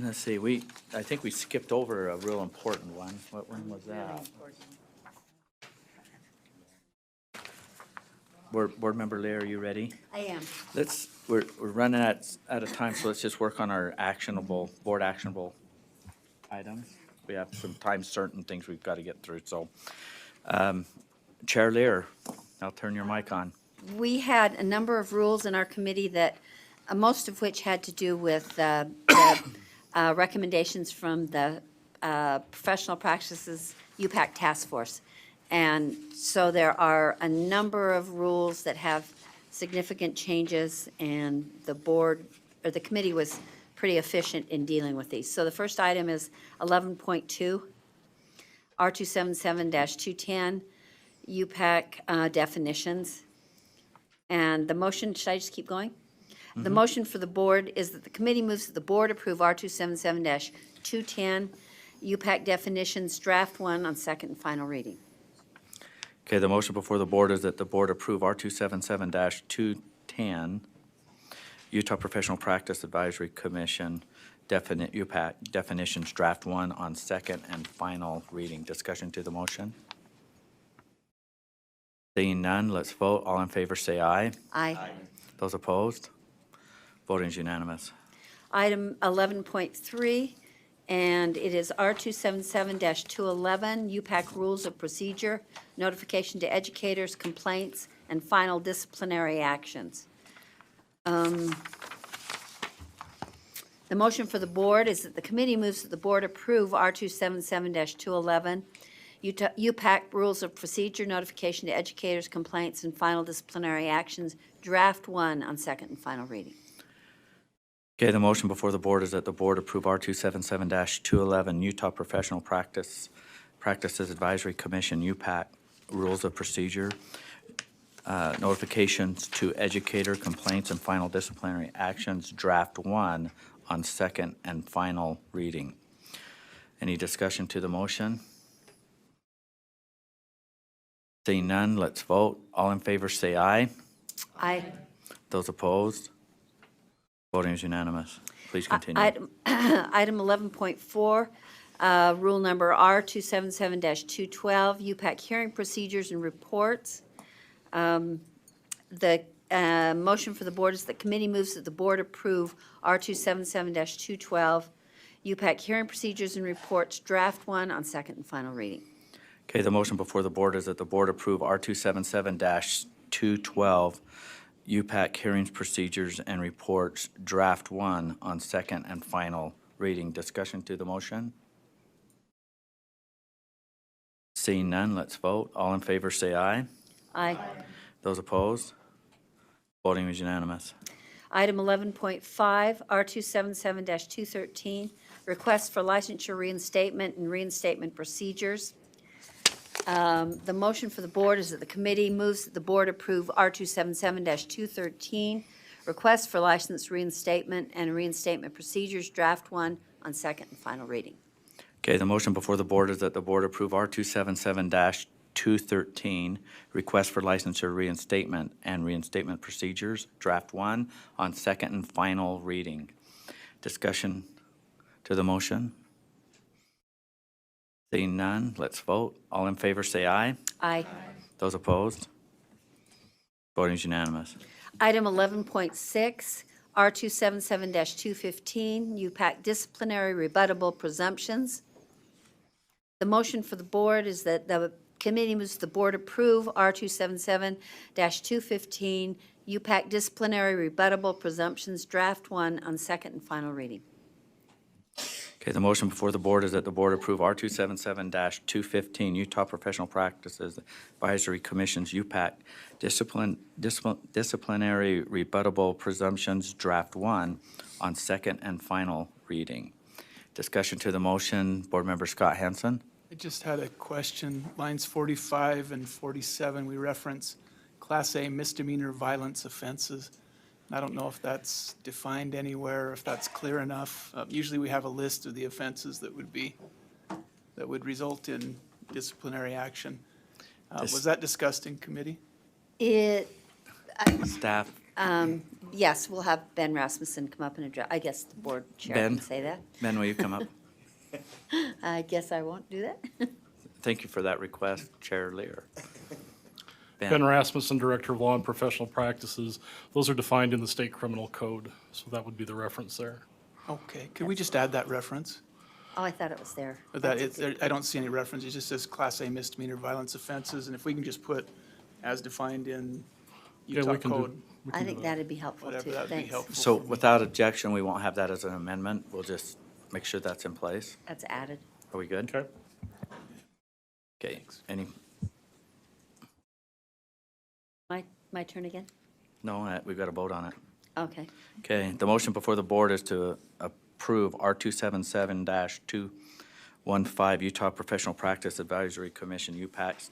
Let's see, I think we skipped over a real important one. What one was that? Board Member Lear, are you ready? I am. We're running out of time, so let's just work on our board actionable items. We have some time certain things we've got to get through, so. Chair Lear, I'll turn your mic on. We had a number of rules in our committee that, most of which had to do with the recommendations from the Professional Practices UPAC Task Force. And so there are a number of rules that have significant changes, and the board, or the committee was pretty efficient in dealing with these. So the first item is 11.2, R277-210, UPAC definitions. And the motion, should I just keep going? The motion for the board is that the committee moves that the board approve R277-210, UPAC definitions, draft 1 on second and final reading. Okay, the motion before the board is that the board approve R277-210, Utah Professional Practice Advisory Commission, UPAC definitions, draft 1 on second and final reading. Discussion to the motion? Seeing none, let's vote. All in favor say aye. Aye. Those opposed? Voting is unanimous. Item 11.3, and it is R277-211, UPAC rules of procedure, notification to educators, complaints, and final disciplinary actions. The motion for the board is that the committee moves that the board approve R277-211, UPAC rules of procedure, notification to educators, complaints, and final disciplinary actions, draft 1 on second and final reading. Okay, the motion before the board is that the board approve R277-211, Utah Professional Practices Advisory Commission, UPAC rules of procedure, notifications to educator, complaints, and final disciplinary actions, draft 1 on second and final reading. Any discussion to the motion? Seeing none, let's vote. All in favor say aye. Aye. Those opposed? Voting is unanimous. Please continue. Item 11.4, rule number R277-212, UPAC hearing procedures and reports. The motion for the board is that committee moves that the board approve R277-212, UPAC hearing procedures and reports, draft 1 on second and final reading. Okay, the motion before the board is that the board approve R277-212, UPAC hearings, procedures, and reports, draft 1 on second and final reading. Discussion to the motion? Seeing none, let's vote. All in favor say aye. Aye. Those opposed? Voting is unanimous. Item 11.5, R277-213, request for licensure reinstatement and reinstatement procedures. The motion for the board is that the committee moves that the board approve R277-213, request for license reinstatement and reinstatement procedures, draft 1 on second and final reading. Okay, the motion before the board is that the board approve R277-213, request for licensure reinstatement and reinstatement procedures, draft 1 on second and final reading. Discussion to the motion? Seeing none, let's vote. All in favor say aye. Aye. Those opposed? Voting is unanimous. Item 11.6, R277-215, UPAC disciplinary rebuttable presumptions. The motion for the board is that the committee moves the board approve R277-215, UPAC disciplinary rebuttable presumptions, draft 1 on second and final reading. Okay, the motion before the board is that the board approve R277-215, Utah Professional Practices Advisory Commission's UPAC disciplinary rebuttable presumptions, draft 1 on second and final reading. Discussion to the motion, Board Member Scott Hansen. I just had a question. Lines 45 and 47, we reference Class A misdemeanor violence offenses. I don't know if that's defined anywhere, if that's clear enough. Usually we have a list of the offenses that would result in disciplinary action. Was that discussed in committee? It, Staff Yes, we'll have Ben Rasmussen come up and address, I guess the board chair Ben? can say that. Ben, will you come up? I guess I won't do that. Thank you for that request, Chair Lear. Ben Rasmussen, Director of Law and Professional Practices. Those are defined in the state criminal code, so that would be the reference there. Okay, could we just add that reference? Oh, I thought it was there. But that, I don't see any reference, it just says Class A misdemeanor violence offenses, and if we can just put as defined in Yeah, Utah we can do- code, we can I do think that. that'd be helpful whatever, too. that'd be Thanks. helpful. So for me. without objection, we won't have that as an amendment. We'll just make sure that's in place. That's added. Are we good? Okay. Okay, any, My turn again? no, we've got to vote on it. Okay. Okay, the motion before the board is to approve R277-215 Utah Professional Practice Advisory Commission, UPAC's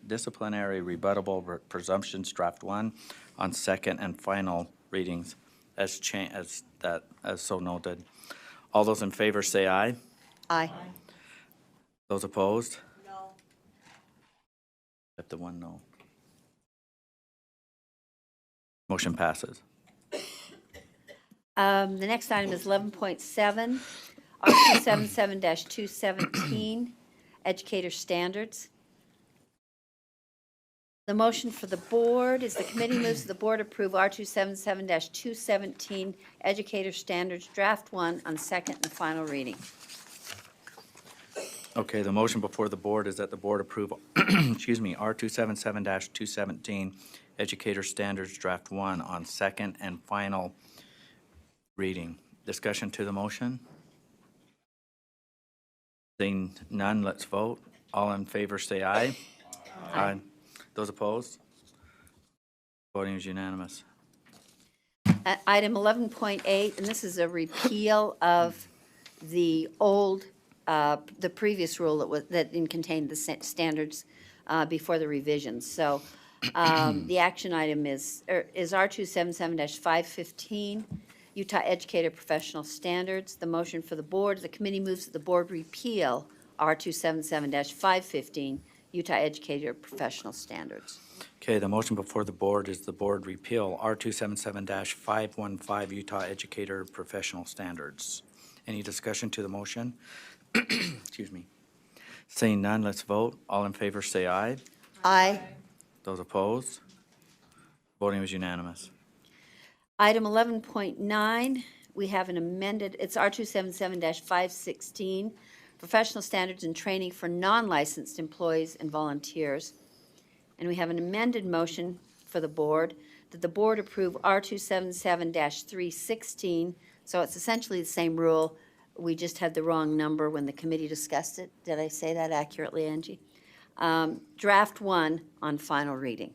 disciplinary rebuttable presumptions, draft 1, on second and final readings as so noted. All those in favor say aye. Aye. Those opposed? No. Except the one no. Motion passes. The next item is 11.7, R277-217, Educator Standards. The motion for the board is the committee moves that the board approve R277-217, Educator Standards, Draft 1, on second and final reading. Okay, the motion before the board is that the board approve, R277-217, Educator Standards, Draft 1, on second and final reading. Discussion to the motion? Seeing none, let's vote. All in favor say aye. Aye. Those opposed? Voting is unanimous. Item 11.8, and this is a repeal of the old, the previous rule that contained the standards before the revisions. So the action item is R277-515, Utah Educator Professional Standards. The motion for the board, the committee moves that the board repeal R277-515, Utah Educator Professional Standards. Okay, the motion before the board is the board repeal R277-515 Utah Educator Professional Standards. Any discussion to the motion? Excuse me. Seeing none, let's vote. All in favor say aye. Aye. Those opposed? Voting was unanimous. Item 11.9, we have an amended, it's R277-516, Professional Standards and Training for Non-Licensed Employees and Volunteers. And we have an amended motion for the board, that the board approve R277-316. So it's essentially the same rule. We just had the wrong number when the committee discussed it. Did I say that accurately, Angie? Draft 1 on final reading.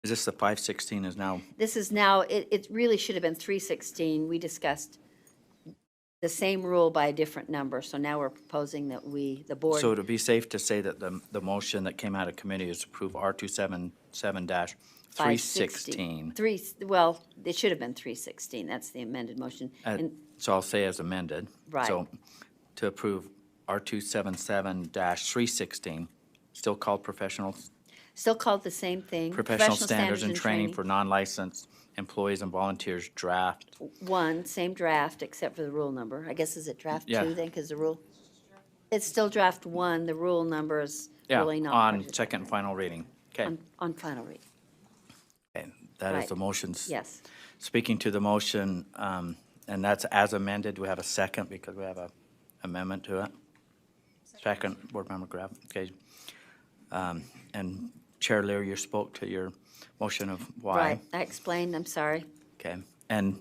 Is this the 516 is now, This is now, it really should have been 316. We discussed the same rule by a different number, so now we're proposing that the board. so to be safe to say that the motion that came out of committee is to approve R277-316. Well, it should have been 316. That's the amended motion. And So I'll say as amended. Right. So to approve R277-316, still called professionals, still called the same thing. professional standards and training for non-licensed employees and volunteers draft. 1, same draft, except for the rule number. I guess, is it draft 2 Yeah. then, because the rule? It's still draft 1. The rule number is Yeah, really not. part of on it. second and final reading. Okay, On final reading, okay, that is Right. the motions. yes. Speaking to the motion, and that's as amended, do we have a second because we have a amendment to it? Second, Board Member Graff, okay. And Chair Lear, you spoke to your motion of why. Right, I explained, I'm sorry. Okay, and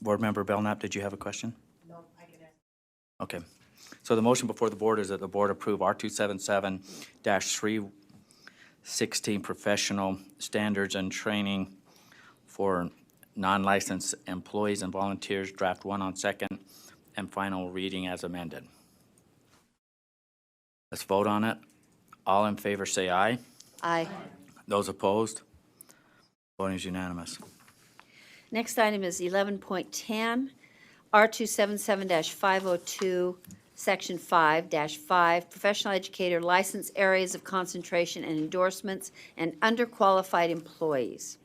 Board Member Belknap, did you have a question? No, I can ask. Okay, so the motion before the board is that the board approve R277-316 professional standards and training for non-licensed employees and volunteers, draft 1 on second and final reading as amended. Let's vote on it. All in favor say aye. Aye. Those opposed? Voting is unanimous. Next item is 11.10, R277-502, Section 5-5, professional educator license areas of concentration and endorsements and underqualified employees.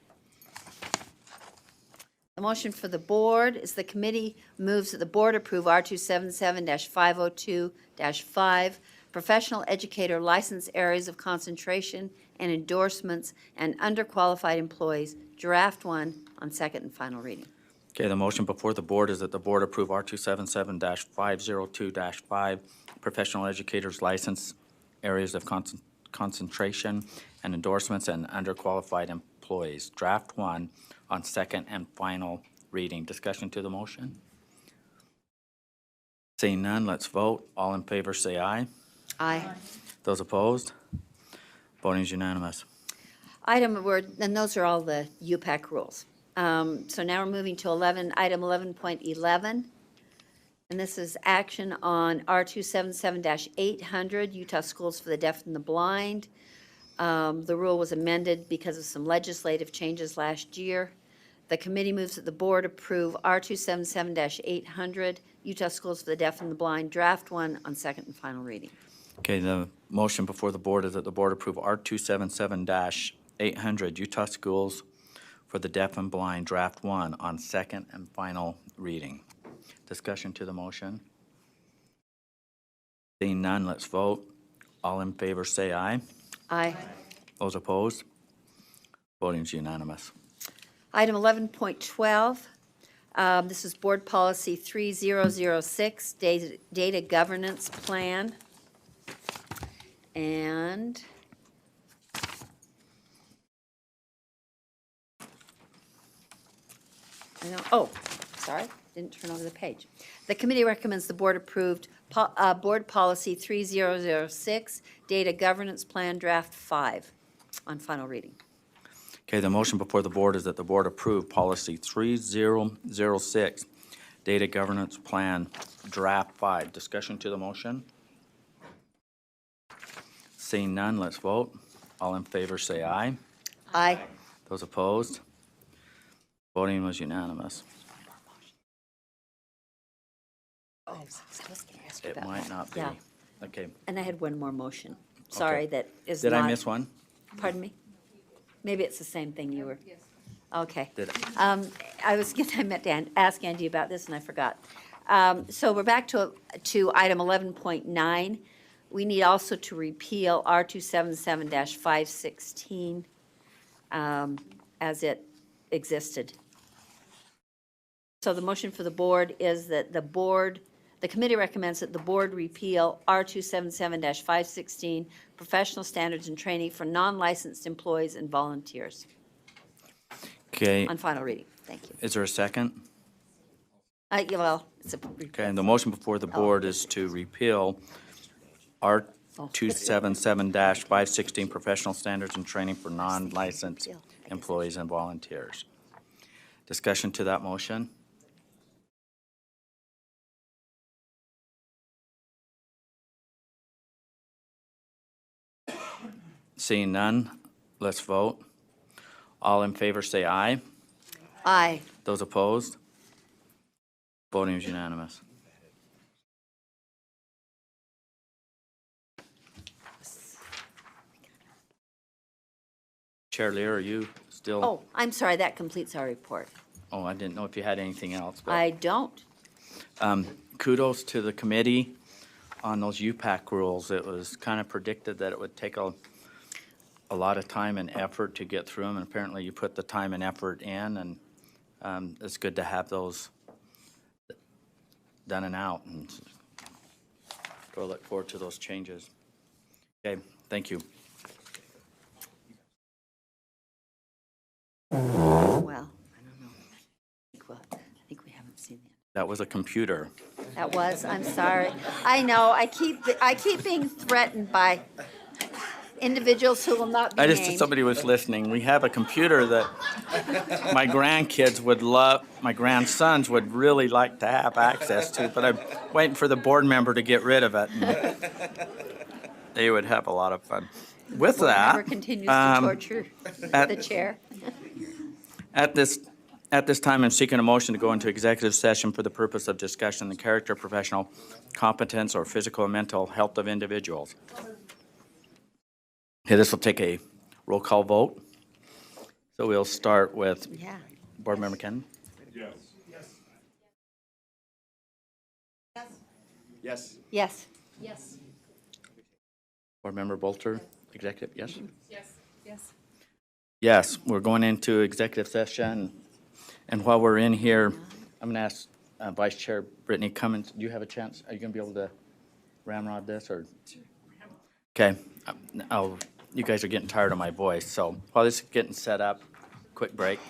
The motion for the board is the committee moves that the board approve R277-502-5, professional educator license areas of concentration and endorsements and underqualified employees, draft 1, on second and final reading. Okay, the motion before the board is that the board approve R277-502-5, professional educators license areas of concentration and endorsements and underqualified employees, draft 1, on second and final reading. Discussion to the motion? Seeing none, let's vote. All in favor, say aye. Aye. Those opposed? Voting is unanimous. And those are all the UPAC rules. So now we're moving to item 11.11. And this is action on R277-800, Utah Schools for the Deaf and the Blind. The rule was amended because of some legislative changes last year. The committee moves that the board approve R277-800, Utah Schools for the Deaf and the Blind, draft 1, on second and final reading. Okay, the motion before the board is that the board approve R277-800, Utah Schools for the Deaf and Blind, draft 1, on second and final reading. Discussion to the motion? Seeing none, let's vote. All in favor, say aye. Aye. Those opposed? Voting is unanimous. Item 11.12, this is Board Policy 3006, Data Governance Plan. And didn't turn over the page. The committee recommends the board approved Board Policy 3006, Data Governance Plan, Draft 5, on final reading. Okay, the motion before the board is that the board approve Policy 3006, Data Governance Plan, Draft 5. Discussion to the motion? Seeing none, let's vote. All in favor, say aye. Aye. Those opposed? Voting was unanimous. Oh, I was going to ask you It about might that. not be. Yeah, Okay. and I had one more motion. Sorry, Okay. that is Did not. I miss one? Pardon me? Maybe it's the same thing you were. Yes. Okay. Did I meant to ask Andy about this and I forgot. So we're back to item 11.9. We need also to repeal R277-516 as it existed. So the motion for the board is that the committee recommends that the board repeal R277-516, professional standards and training for non-licensed employees and volunteers, Okay, on final reading. Thank you. is there a second? Yeah, well, it's a. Okay, and the motion before the board is to repeal R277-516, professional standards and training for non-licensed employees and volunteers. Discussion to that motion? Seeing none, let's vote. All in favor, say aye. Aye. Those opposed? Voting is unanimous. Chair Lear, are you still? Oh, I'm sorry, that completes our report. Oh, I didn't know if you had anything else, but I don't. kudos to the committee on those UPAC rules. It was kind of predicted that it would take a lot of time and effort to get through them, and apparently you put the time and effort in, and it's good to have those done and out, and so I look forward to those changes. Okay, thank you. Well, I don't know. I think we haven't seen that. That was a computer. That was, I'm sorry. I know, I keep being threatened by individuals who will not be I named. just, somebody was listening. We have a computer that my grandkids would love, my grandsons would really like to have access to, but I'm waiting for the board member to get rid of it. And they would have a lot of fun. With that, Never continues to torture the chair. at this At this time, I'm seeking a motion to go into executive session for the purpose of discussion the character, professional competence, or physical and mental health of individuals. Okay, this will take a roll call vote. So we'll start with Yeah. Board Member Cannon. Yes. Board Member Bolter, executive, yes? Yes. Yes, we're going into executive session. And while we're in here, I'm going to ask Vice Chair Brittany Cummins, do you have a chance? Are you going to be able to ramrod this or? Okay, you guys are getting tired of my voice, so while this is getting set up, quick break.